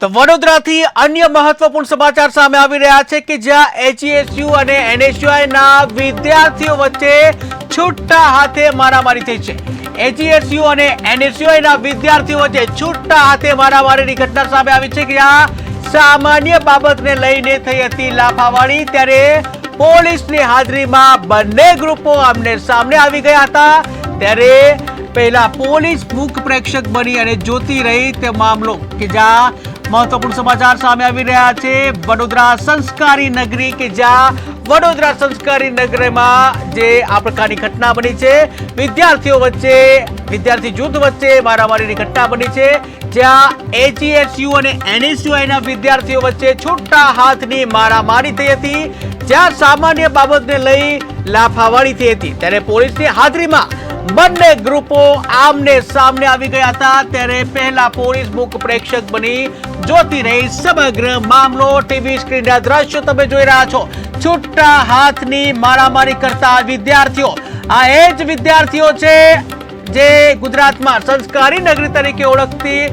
તો વડોદરાથી અન્ય મહત્વપૂર્ણ સમાચાર સામે આવી રહ્યા છે કે જ્યાં એજીએસયુ અને એનએસયુઆઈ ના વિદ્યાર્થીઓ વચ્ચે છૂટા હાથે મારામારી થઈ છે। એજીએસયુ અને એનએસયુઆઈ ના વિદ્યાર્થીઓ વચ્ચે છૂટા હાથે મારામારીની ઘટના સામે આવી છે કે જ્યાં સામાન્ય બાબતને લઈને થઈ હતી લાફાવાળી। ત્યારે પોલીસની હાજરીમાં બંને ગ્રુપો આમને સામને આવી ગયા હતા। ત્યારે પહેલા પોલીસ મુખ પ્રેક્ષક બની અને જોતી રહી તે મામલો કે જ્યાં महत्वपूर्ण समाचार सामे आवी रह्या छे। वडोदरा संस्कारी नगरी के ज्यां वडोदरा संस्कारी नगरी में जे आ प्रकारनी घटना बनी छे, विद्यार्थीओ वच्चे विद्यार्थी जूथ वच्चे मारामारीनी घटना बनी छे। ज्यां एजीएसयू और एनएसयूआई ना विद्यार्थीओ वच्चे छूटा हाथनी मारामारी थई हती, ज्यां सामान्य बाबतने लई लाफावाड़ी थई हती। त्यारे पोलीसनी हाजरीमां બંને ગ્રુપો આમને સામને આવી ગયા હતા। ત્યારે પહેલા પોલીસ મુખ પ્રેક્ષક બની જોતી રહી સમગ્ર મામલો। ટીવી સ્ક્રીનના દ્રશ્યો તમે જોઈ રહ્યા છો। છૂટા હાથની મારામારી કરતા વિદ્યાર્થીઓ, આ એ જ વિદ્યાર્થીઓ છે જે ગુજરાતમાં સંસ્કારી નગરી તરીકે ઓળખતી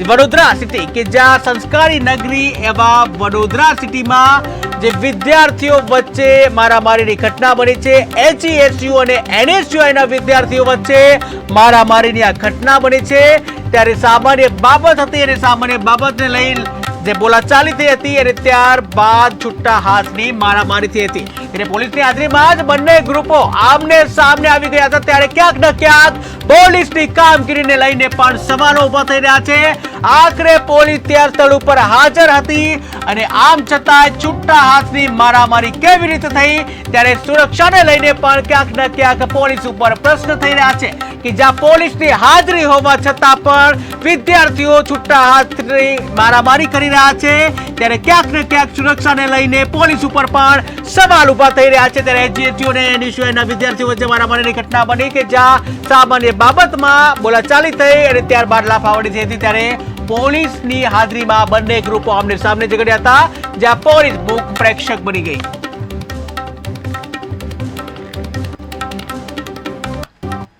વડોદરા સિટી કે જ્યાં સંસ્કારી નગરી એવા વડોદરા સિટીમાં જે વિદ્યાર્થીઓ વચ્ચે મારામારીની ઘટના બની છે। એજીએસયુ અને એનએસયુઆઈ ના વિદ્યાર્થીઓ વચ્ચે મારામારીની આ ઘટના બની છે। ત્યારે સામાન્ય બાબત હતી અને સામાન્ય બાબતને લઈ જે બોલાચાલી થઈ હતી અને ત્યારબાદ છૂટા હાથની મારામારી થઈ હતી। એટલે પોલીસની હાજરીમાં જ બંને ગ્રુપો આમને સામને આવી ગયા હતા। ત્યારે ક્યાંક ને ક્યાંક પોલીસની કામગીરીને લઈને પણ સવાલો ઉભા થઈ રહ્યા છે। આખરે પોલીસ ત્યાં સ્થળ ઉપર હાજર હતી અને આમ છતાં છૂટા હાથની મારામારી કેવી રીતે થઈ, ત્યારે સુરક્ષાને લઈને પણ ક્યાંક ને ક્યાંક પોલીસ ઉપર પ્રશ્ન થઈ રહ્યા છે કે જ્યાં પોલીસની હાજરી હોવા છતાં પણ વિદ્યાર્થીઓ છૂટા હાથની મારામારી કરી રહ્યા છે। ત્યારે ક્યાંક ને ક્યાંક સુરક્ષાને લઈને પોલીસ ઉપર પણ સવાલ ઉભા થઈ રહ્યા છે। ત્યારે એજીએસયુ અને એનએસયુઆઈના વિદ્યાર્થીઓ વચ્ચે મારામારીની ઘટના બની કે જ્યાં સામાન્ય બાબતમાં બોલાચાલી થઈ અને ત્યારબાદ લાફાવાડી થઈ હતી। ત્યારે પોલીસની હાજરીમાં બંને ગ્રુપો આમને સામને ઝઘડ્યા હતા, જ્યાં પોલીસ મુખ પ્રેક્ષક બની ગઈ।